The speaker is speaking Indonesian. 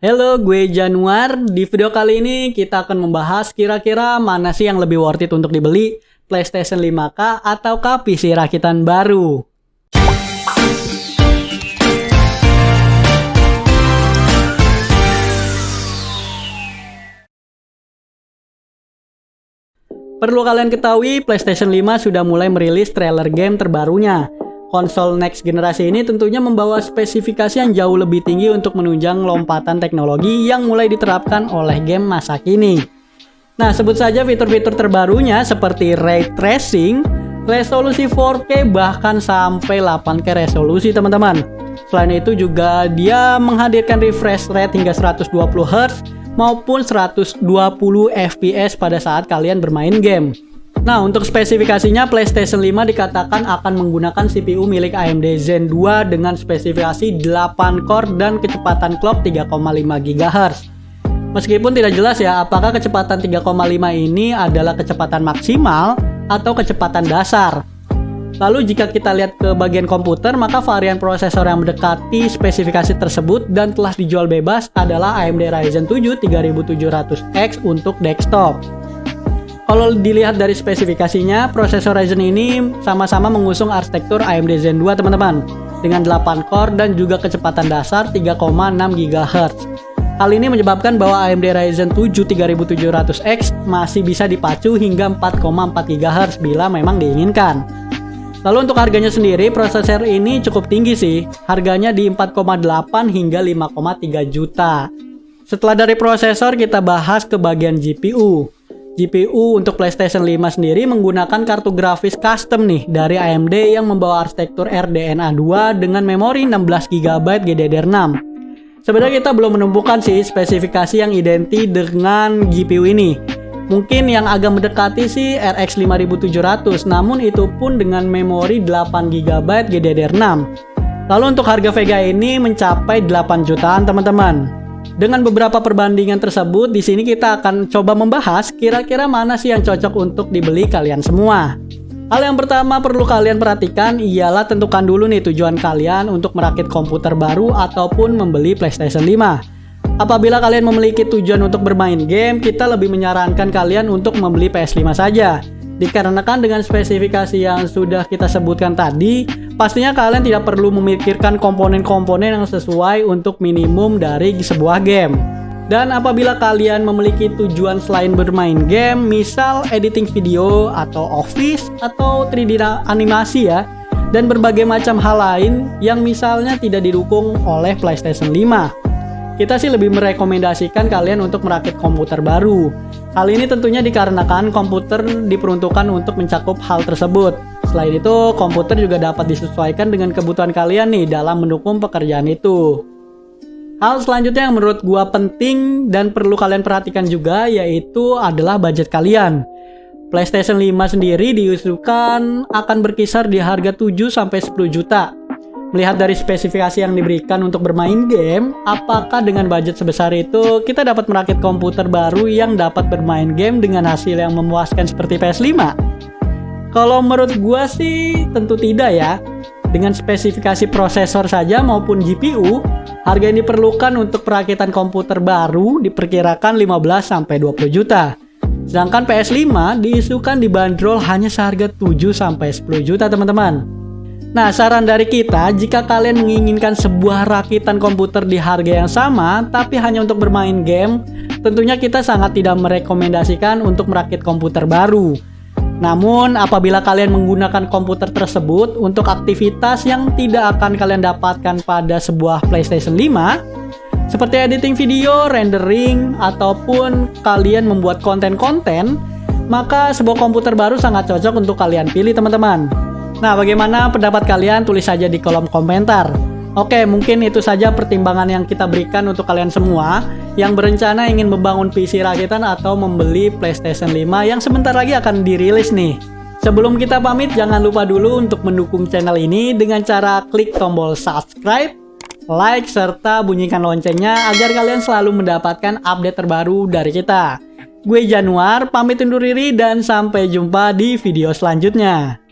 Halo, gue Januar. Di video kali ini kita akan membahas kira-kira mana sih yang lebih worth it untuk dibeli, PlayStation 5K ataukah PC rakitan baru. Perlu kalian ketahui, PlayStation 5 sudah mulai merilis trailer game terbarunya. Konsol next generasi ini tentunya membawa spesifikasi yang jauh lebih tinggi untuk menunjang lompatan teknologi yang mulai diterapkan oleh game masa kini. Nah, sebut saja fitur-fitur terbarunya seperti Ray Tracing, resolusi 4K bahkan sampai 8K resolusi teman-teman. Selain itu juga dia menghadirkan refresh rate hingga 120Hz maupun 120 FPS pada saat kalian bermain game. Nah, untuk spesifikasinya PlayStation 5 dikatakan akan menggunakan CPU milik AMD Zen 2 dengan spesifikasi 8 core dan kecepatan clock 3,5 GHz. Meskipun tidak jelas ya apakah kecepatan 3,5 ini adalah kecepatan maksimal atau kecepatan dasar. Lalu jika kita lihat ke bagian komputer, maka varian prosesor yang mendekati spesifikasi tersebut dan telah dijual bebas adalah AMD Ryzen 7 3700X untuk desktop. Kalau dilihat dari spesifikasinya, prosesor Ryzen ini sama-sama mengusung arsitektur AMD Zen 2 teman-teman, dengan 8 core dan juga kecepatan dasar 3,6 GHz. Hal ini menyebabkan bahwa AMD Ryzen 7 3700X masih bisa dipacu hingga 4,4 GHz bila memang diinginkan. Lalu untuk harganya sendiri, prosesor ini cukup tinggi sih, harganya di 4,8 hingga 5,3 juta. Setelah dari prosesor, kita bahas ke bagian GPU. GPU untuk PlayStation 5 sendiri menggunakan kartu grafis custom nih dari AMD yang membawa arsitektur RDNA 2 dengan memori 16GB GDDR6. Sebenarnya kita belum menemukan sih spesifikasi yang identik dengan GPU ini. Mungkin yang agak mendekati sih RX 5700, namun itu pun dengan memori 8GB GDDR6. Lalu untuk harga Vega ini mencapai 8 jutaan teman-teman. Dengan beberapa perbandingan tersebut, di sini kita akan coba membahas kira-kira mana sih yang cocok untuk dibeli kalian semua. Hal yang pertama perlu kalian perhatikan ialah tentukan dulu nih tujuan kalian untuk merakit komputer baru ataupun membeli PlayStation 5. Apabila kalian memiliki tujuan untuk bermain game, kita lebih menyarankan kalian untuk membeli PS5 saja. Dikarenakan dengan spesifikasi yang sudah kita sebutkan tadi, pastinya kalian tidak perlu memikirkan komponen-komponen yang sesuai untuk minimum dari sebuah game. Dan apabila kalian memiliki tujuan selain bermain game, misal editing video atau office atau 3D animasi ya, dan berbagai macam hal lain yang misalnya tidak didukung oleh PlayStation 5. Kita sih lebih merekomendasikan kalian untuk merakit komputer baru. Hal ini tentunya dikarenakan komputer diperuntukkan untuk mencakup hal tersebut. Selain itu, komputer juga dapat disesuaikan dengan kebutuhan kalian nih dalam mendukung pekerjaan itu. Hal selanjutnya yang menurut gua penting dan perlu kalian perhatikan juga yaitu adalah budget kalian. PlayStation 5 sendiri diusulkan akan berkisar di harga 7-10 juta. Melihat dari spesifikasi yang diberikan untuk bermain game, apakah dengan budget sebesar itu kita dapat merakit komputer baru yang dapat bermain game dengan hasil yang memuaskan seperti PS5? Kalau menurut gua sih tentu tidak ya. Dengan spesifikasi prosesor saja maupun GPU, harga yang diperlukan untuk perakitan komputer baru diperkirakan 15-20 juta. Sedangkan PS5 diisukan dibanderol hanya seharga 7-10 juta teman-teman. Nah, saran dari kita, jika kalian menginginkan sebuah rakitan komputer di harga yang sama, tapi hanya untuk bermain game, tentunya kita sangat tidak merekomendasikan untuk merakit komputer baru. Namun, apabila kalian menggunakan komputer tersebut untuk aktivitas yang tidak akan kalian dapatkan pada sebuah PlayStation 5, seperti editing video, rendering, ataupun kalian membuat konten-konten, maka sebuah komputer baru sangat cocok untuk kalian pilih teman-teman. Nah, bagaimana pendapat kalian? Tulis saja di kolom komentar. Oke, mungkin itu saja pertimbangan yang kita berikan untuk kalian semua yang berencana ingin membangun PC rakitan atau membeli PlayStation 5 yang sebentar lagi akan dirilis nih. Sebelum kita pamit, jangan lupa dulu untuk mendukung channel ini dengan cara klik tombol subscribe, like, serta bunyikan loncengnya agar kalian selalu mendapatkan update terbaru dari kita. Gue Januar, pamit undur diri dan sampai jumpa di video selanjutnya.